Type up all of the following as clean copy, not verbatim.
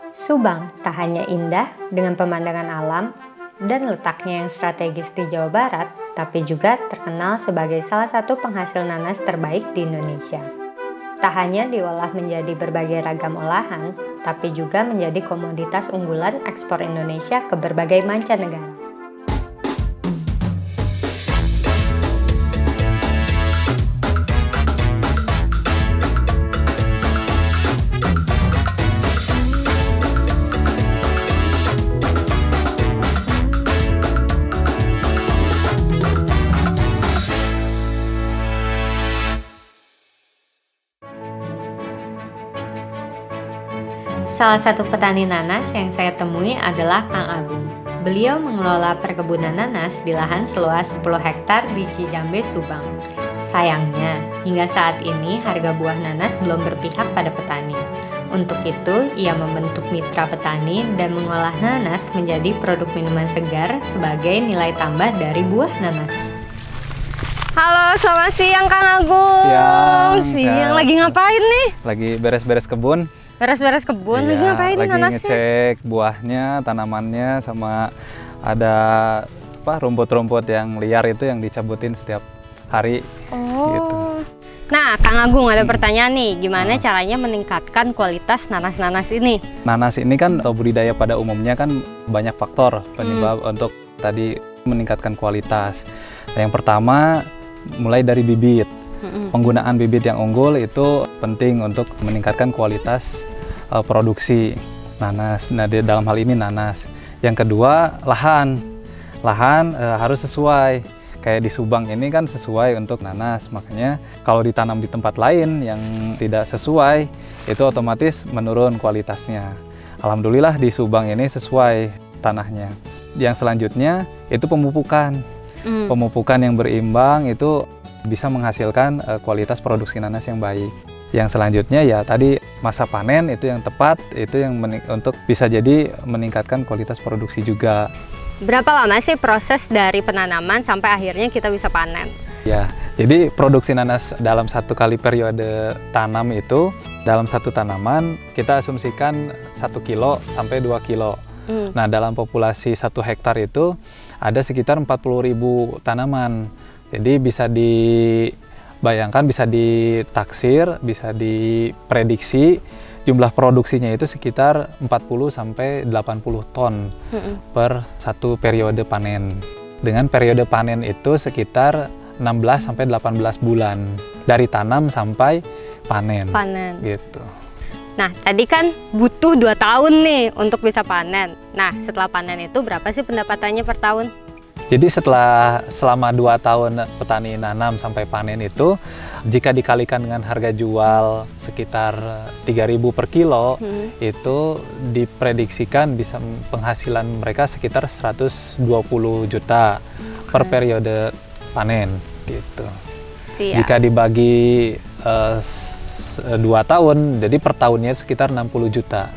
Subang tak hanya indah dengan pemandangan alam dan letaknya yang strategis di Jawa Barat, tapi juga terkenal sebagai salah satu penghasil nanas terbaik di Indonesia. Tak hanya diolah menjadi berbagai ragam olahan, tapi juga menjadi komoditas unggulan ekspor Indonesia ke berbagai mancanegara. Salah satu petani nanas yang saya temui adalah Kang Agung. Beliau mengelola perkebunan nanas di lahan seluas 10 hektar di Cijambe, Subang. Sayangnya, hingga saat ini harga buah nanas belum berpihak pada petani. Untuk itu, ia membentuk mitra petani dan mengolah nanas menjadi produk minuman segar sebagai nilai tambah dari buah nanas. Halo, selamat siang Kang Agung. Siang lagi ngapain nih? Lagi beres-beres kebun. Beres-beres kebun, lagi ngapain lagi nanasnya? Ngecek buahnya, tanamannya, sama ada rumput-rumput yang liar itu yang dicabutin setiap hari. Gitu. Nah, Kang Agung ada pertanyaan nih, gimana caranya meningkatkan kualitas nanas-nanas ini? Nanas ini kan budidaya pada umumnya kan banyak faktor penyebab untuk tadi meningkatkan kualitas. Yang pertama mulai dari bibit. Penggunaan bibit yang unggul itu penting untuk meningkatkan kualitas produksi nanas. Nah, dalam hal ini nanas. Yang kedua, lahan. Lahan harus sesuai. Kayak di Subang ini kan sesuai untuk nanas. Makanya kalau ditanam di tempat lain yang tidak sesuai, itu otomatis menurun kualitasnya. Alhamdulillah di Subang ini sesuai tanahnya. Yang selanjutnya itu pemupukan. Pemupukan yang berimbang itu bisa menghasilkan kualitas produksi nanas yang baik. Yang selanjutnya ya tadi masa panen itu yang tepat, itu yang untuk bisa jadi meningkatkan kualitas produksi juga. Berapa lama sih proses dari penanaman sampai akhirnya kita bisa panen? Ya, jadi produksi nanas dalam satu kali periode tanam itu, dalam satu tanaman kita asumsikan 1 kilo sampai 2 kilo. Nah, dalam populasi 1 hektar itu ada sekitar 40.000 tanaman. Jadi bisa dibayangkan, bisa ditaksir, bisa diprediksi jumlah produksinya itu sekitar 40 sampai 80 ton per satu periode panen. Dengan periode panen itu sekitar 16 sampai 18 bulan dari tanam sampai panen. Gitu. Nah, tadi kan butuh 2 tahun nih untuk bisa panen. Nah, setelah panen itu berapa sih pendapatannya per tahun? Jadi selama 2 tahun petani nanam sampai panen itu, jika dikalikan dengan harga jual sekitar 3.000 per kilo, itu diprediksikan bisa penghasilan mereka sekitar 120 juta per periode panen gitu. Jika dibagi 2 tahun, jadi per tahunnya sekitar 60 juta.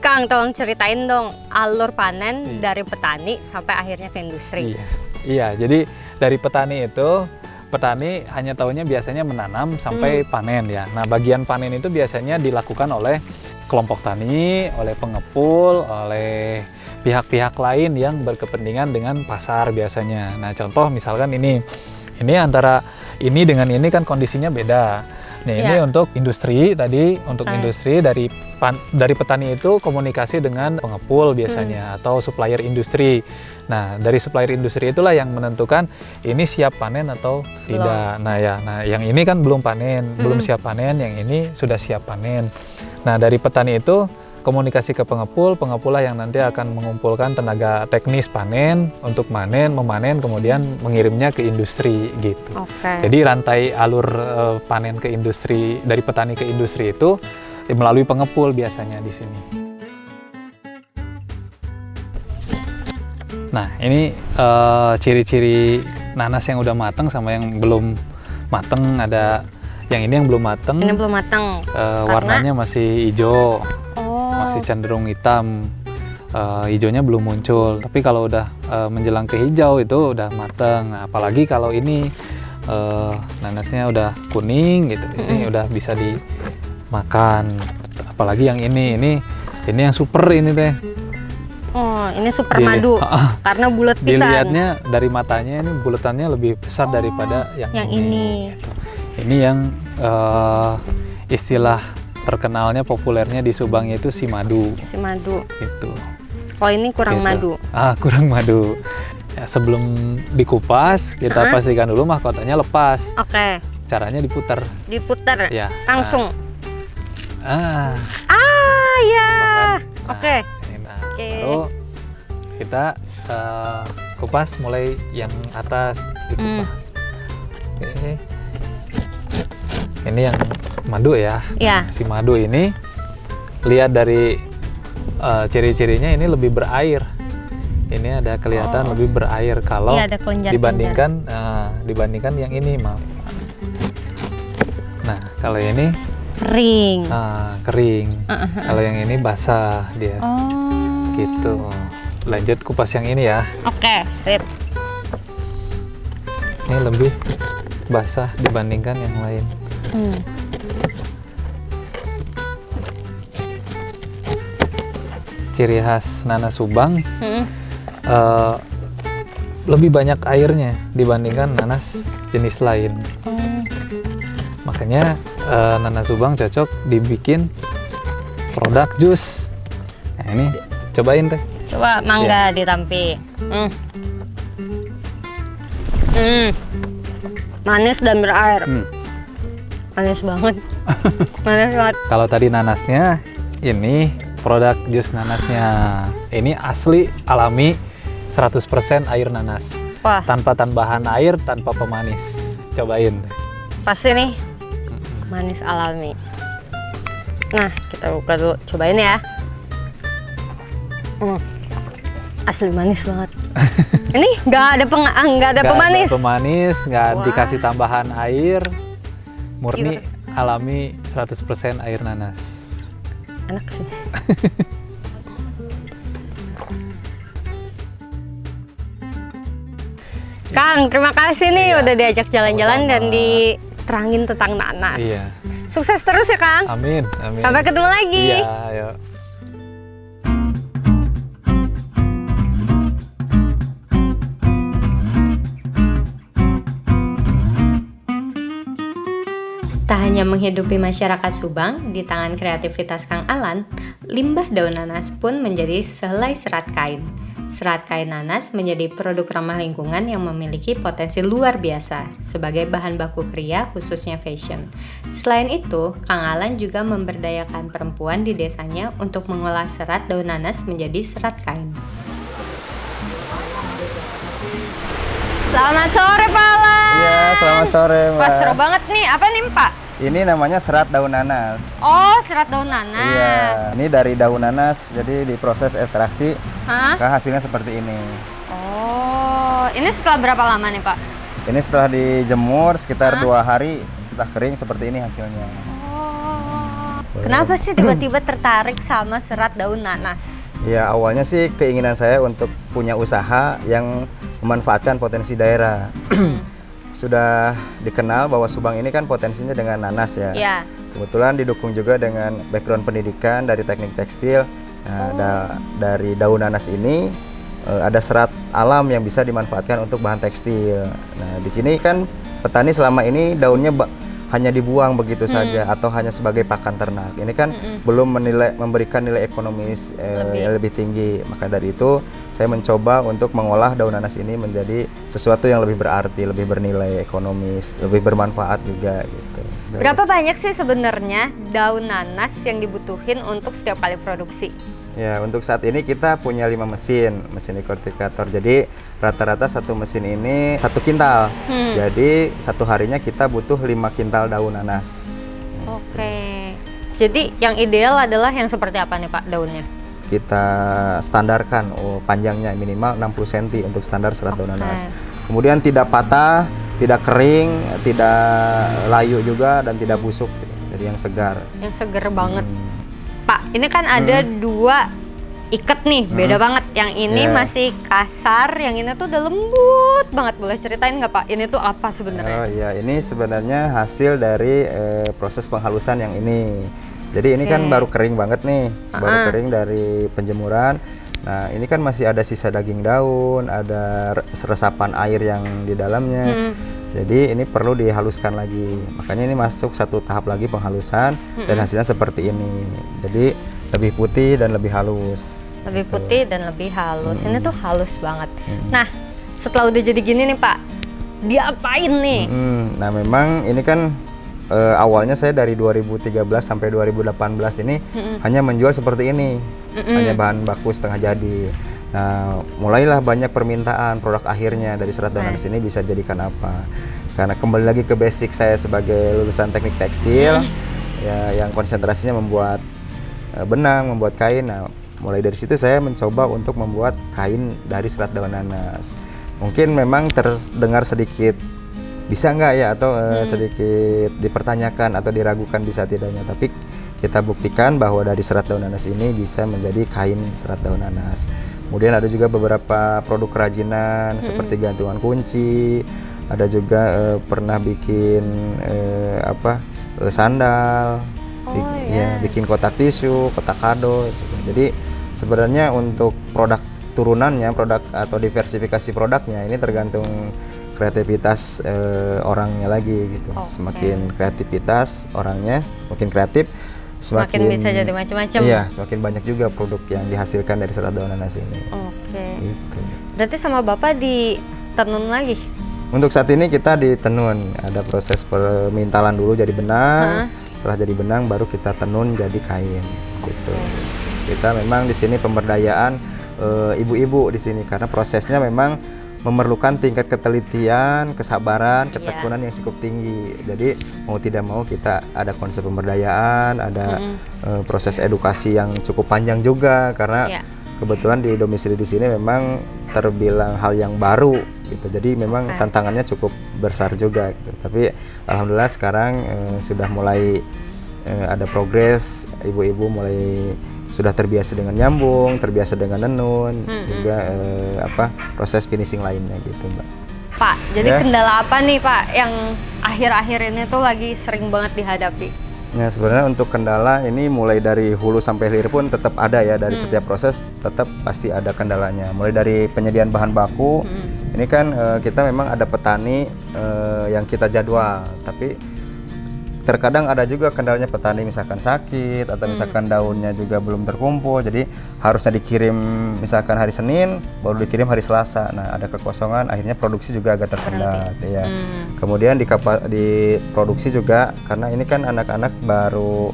Kang, tolong ceritain dong alur panen dari petani sampai akhirnya ke industri. Iya, jadi dari petani itu, petani hanya tahunya biasanya menanam sampai panen ya. Nah, bagian panen itu biasanya dilakukan oleh kelompok tani, oleh pengepul, oleh pihak-pihak lain yang berkepentingan dengan pasar biasanya. Nah, contoh misalkan ini antara ini dengan ini kan kondisinya beda. Nah, ini untuk industri tadi, untuk industri dari petani itu komunikasi dengan pengepul biasanya atau supplier industri. Nah, dari supplier industri itulah yang menentukan ini siap panen atau tidak. Nah, yang ini kan belum panen, belum siap panen, yang ini sudah siap panen. Nah, dari petani itu komunikasi ke pengepul, pengepul lah yang nanti akan mengumpulkan tenaga teknis panen untuk memanen, kemudian mengirimnya ke industri gitu. Jadi rantai alur panen ke industri, dari petani ke industri itu melalui pengepul biasanya di sini. Nah, ini ciri-ciri nanas yang udah matang sama yang belum matang. Ada yang ini yang belum matang. Ini belum matang. Warnanya masih hijau. Masih cenderung hitam, hijaunya belum muncul. Tapi kalau udah menjelang ke hijau itu udah mateng. Apalagi kalau ini nanasnya udah kuning gitu, ini udah bisa dimakan. Apalagi yang ini Ini yang super ini teh. Oh, ini super Dili- madu karena bulat pisan. Dilihatnya dari matanya ini bulatannya lebih besar daripada yang ini. Ini yang istilah terkenalnya populernya di Subang itu si madu. Si madu. Gitu. Kalau ini kurang Gitu. madu. Kurang madu. Ya, sebelum dikupas kita pastikan dulu mahkotanya lepas. Oke. Caranya diputar. Diputar. Ya. Langsung. Ah. Ya. Nah, Oke. ini, nah, Oke. Baru kita kupas mulai yang atas dikupas. Oke. Ini yang madu ya. Ya. Si madu ini lihat dari ciri-cirinya ini lebih berair. Ini ada kelihatan lebih berair kalau Iya, ada kelenjar-kelenjar. dibandingkan yang ini, maaf. Nah, kalau ini Kering. kering. Kalau yang ini basah dia. Oh. Gitu. Lanjut kupas yang ini ya. Oke, sip. Ini lebih basah dibandingkan yang lain. Ciri khas nanas Subang lebih banyak airnya dibandingkan nanas jenis lain. Makanya nanas Subang cocok dibikin produk jus. Nah, ini cobain teh. Coba mangga ditampi. Manis dan berair. Manis banget. Manis banget. Kalau tadi nanasnya, ini produk jus nanasnya. Ini asli alami 100% air nanas. Wah, Tanpa tambahan air, tanpa pemanis. Cobain. pasti nih manis alami. Nah, kita buka dulu. Cobain ya. Asli manis banget. Ini nggak ada pemanis. Ada pemanis, nggak Wah. dikasih tambahan air. Murni Gimana? alami 100% air nanas. Enak sih. Kang, terima kasih nih Iya. udah diajak jalan-jalan Sama-sama. dan diterangin tentang nanas. Iya. Sukses terus ya, Kang. Amin, amin. Sampai ketemu lagi. Iya, yuk. Tak hanya menghidupi masyarakat Subang, di tangan kreativitas Kang Alan, limbah daun nanas pun menjadi sehelai serat kain. Serat kain nanas menjadi produk ramah lingkungan yang memiliki potensi luar biasa sebagai bahan baku kria khususnya fashion. Selain itu, Kang Alan juga memberdayakan perempuan di desanya untuk mengolah serat daun nanas menjadi serat kain. Selamat sore Pak Alan. Iya, selamat sore, Mbak. Wah, seru banget nih. Apa nih Pak? Ini namanya serat daun nanas. Oh, serat daun nanas. Iya, ini dari daun nanas, jadi diproses ekstraksi, Hah? maka hasilnya seperti ini. Oh, ini setelah berapa lama nih Pak? Ini setelah dijemur sekitar 2 hari, setelah kering seperti ini hasilnya. Oh, kenapa sih tiba-tiba tertarik sama serat daun nanas? Ya, awalnya sih keinginan saya untuk punya usaha yang memanfaatkan potensi daerah. Sudah dikenal bahwa Subang ini kan potensinya dengan nanas ya. Iya. Kebetulan didukung juga dengan background pendidikan dari teknik tekstil. Nah, dari daun nanas ini ada serat alam yang bisa dimanfaatkan untuk bahan tekstil. Nah, di sini kan petani selama ini daunnya hanya dibuang begitu saja atau hanya sebagai pakan ternak. Ini kan belum memberikan nilai ekonomis yang lebih tinggi. Maka dari itu saya mencoba untuk mengolah daun nanas ini menjadi sesuatu yang lebih berarti, lebih bernilai ekonomis, lebih bermanfaat juga gitu. Berapa banyak sih sebenarnya daun nanas yang dibutuhin untuk setiap kali produksi? Ya, untuk saat ini kita punya 5 mesin dekortikator. Jadi rata-rata satu mesin ini 1 kintal. Jadi satu harinya kita butuh 5 kintal daun nanas. Oke. Jadi yang ideal adalah yang seperti apa nih Pak daunnya? Kita standarkan panjangnya minimal 60 cm untuk standar serat daun nanas. Kemudian tidak patah, tidak kering, tidak layu juga, dan tidak busuk. Jadi yang segar. Yang seger banget. Pak, ini kan ada 2 ikat nih, beda banget. Yang ini masih kasar, yang ini tuh udah lembut banget. Boleh ceritain nggak Pak? Ini tuh apa sebenarnya? Oh iya, ini sebenarnya hasil dari proses penghalusan yang ini. Jadi ini kan Oke. baru kering banget nih, baru kering dari penjemuran. Nah, ini kan masih ada sisa daging daun, ada resapan air yang di dalamnya. Jadi ini perlu dihaluskan lagi. Makanya ini masuk satu tahap lagi penghalusan dan hasilnya seperti ini. Jadi lebih putih dan lebih halus. Lebih putih dan lebih halus. Ini tuh halus banget. Nah, setelah udah jadi gini nih Pak, diapain nih? Nah, memang ini kan awalnya saya dari 2013 sampai 2018 ini hanya menjual seperti ini. Hanya bahan baku setengah jadi. Nah, mulailah banyak permintaan produk akhirnya dari serat daun nanas ini bisa jadikan apa. Karena kembali lagi ke basic saya sebagai lulusan teknik tekstil, ya yang konsentrasinya membuat benang, membuat kain. Nah, mulai dari situ saya mencoba untuk membuat kain dari serat daun nanas. Mungkin memang terdengar sedikit bisa nggak ya, atau sedikit dipertanyakan atau diragukan bisa tidaknya, tapi kita buktikan bahwa dari serat daun nanas ini bisa menjadi kain serat daun nanas. Kemudian ada juga beberapa produk kerajinan seperti gantungan kunci, ada juga pernah bikin sandal, bikin kotak tisu, kotak kado. Jadi sebenarnya untuk produk turunannya, produk atau diversifikasi produknya ini tergantung kreativitas orangnya lagi gitu. Semakin kreativitas orangnya, semakin kreatif, Semakin bisa jadi macam-macam. Iya, semakin banyak juga produk yang dihasilkan dari serat daun nanas ini. Oke. Gitu. Berarti sama Bapak ditenun lagi? Untuk saat ini kita ditenun, ada proses pemintalan dulu jadi benang. Setelah jadi benang baru kita tenun jadi kain. Gitu. Kita memang di sini pemberdayaan ibu-ibu di sini karena prosesnya memang memerlukan tingkat ketelitian, kesabaran, ketekunan yang cukup tinggi. Jadi mau tidak mau kita ada konsep pemberdayaan, ada proses edukasi yang cukup panjang juga karena kebetulan di domisili di sini memang terbilang hal yang baru gitu. Jadi memang tantangannya cukup besar juga gitu. Tapi alhamdulillah sekarang sudah mulai ada progres, ibu-ibu mulai sudah terbiasa dengan nyambung, terbiasa dengan nenun, juga proses finishing lainnya gitu, Mbak. Pak, jadi kendala apa nih Pak yang akhir-akhir ini tuh lagi sering banget dihadapi? Nah, sebenarnya untuk kendala ini mulai dari hulu sampai hilir pun tetap ada ya, dari setiap proses tetap pasti ada kendalanya. Mulai dari penyediaan bahan baku, ini kan kita memang ada petani yang kita jadwal, tapi terkadang ada juga kendalanya petani misalkan sakit atau misalkan daunnya juga belum terkumpul, jadi harusnya dikirim misalkan hari Senin baru dikirim hari Selasa. Nah, ada kekosongan, akhirnya produksi juga agak tersendat ya. Kemudian di produksi juga karena ini kan anak-anak baru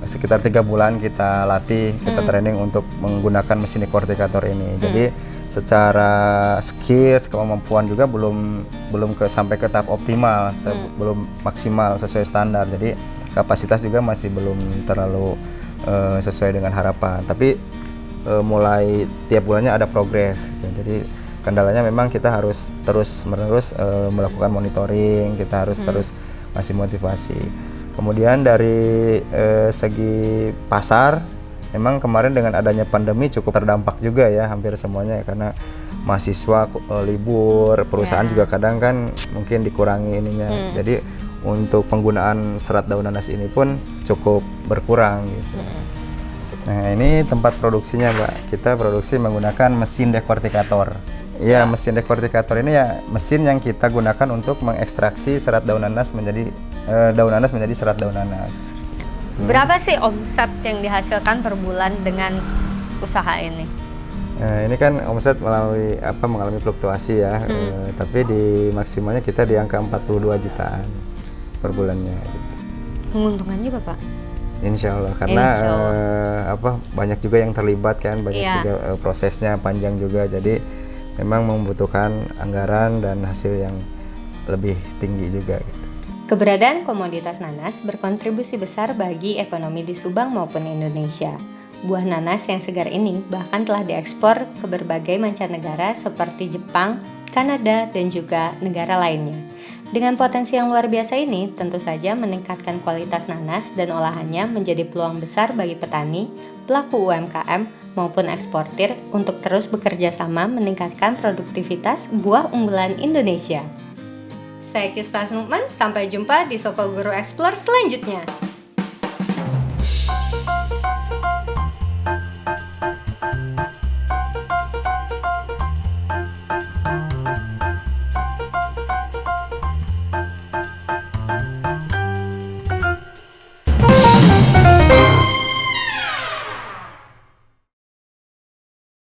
sekitar 3 bulan kita latih, kita training untuk menggunakan mesin dekortikator ini. Jadi secara skills, kemampuan juga belum sampai ke tahap optimal, belum maksimal sesuai standar. Jadi kapasitas juga masih belum terlalu sesuai dengan harapan. Tapi mulai tiap bulannya ada progres. Gitu. Jadi kendalanya memang kita harus terus-menerus melakukan monitoring, kita harus terus masih motivasi. Kemudian dari segi pasar, memang kemarin dengan adanya pandemi cukup terdampak juga ya hampir semuanya, karena mahasiswa libur, perusahaan juga kadang kan mungkin dikurangi ininya. Jadi untuk penggunaan serat daun nanas ini pun cukup berkurang gitu. Nah, ini tempat produksinya, Mbak. Kita produksi menggunakan mesin dekortikator. Iya, mesin dekortikator ini ya mesin yang kita gunakan untuk mengekstraksi serat daun nanas menjadi serat daun nanas. Berapa sih omset yang dihasilkan per bulan dengan usaha ini? Nah, ini kan omset mengalami fluktuasi ya, tapi di maksimalnya kita di angka 42 jutaan per bulannya. Gitu. Menguntungkan juga Pak? Insya Allah, karena banyak juga yang terlibat kan, banyak juga prosesnya panjang juga, jadi memang membutuhkan anggaran dan hasil yang lebih tinggi juga. Gitu. Keberadaan komoditas nanas berkontribusi besar bagi ekonomi di Subang maupun Indonesia. Buah nanas yang segar ini bahkan telah diekspor ke berbagai mancanegara seperti Jepang, Kanada, dan juga negara lainnya. Dengan potensi yang luar biasa ini, tentu saja meningkatkan kualitas nanas dan olahannya menjadi peluang besar bagi petani, pelaku UMKM, maupun eksportir untuk terus bekerja sama meningkatkan produktivitas buah unggulan Indonesia. Saya Kistas Nukman, sampai jumpa di Soko Guru Explore selanjutnya.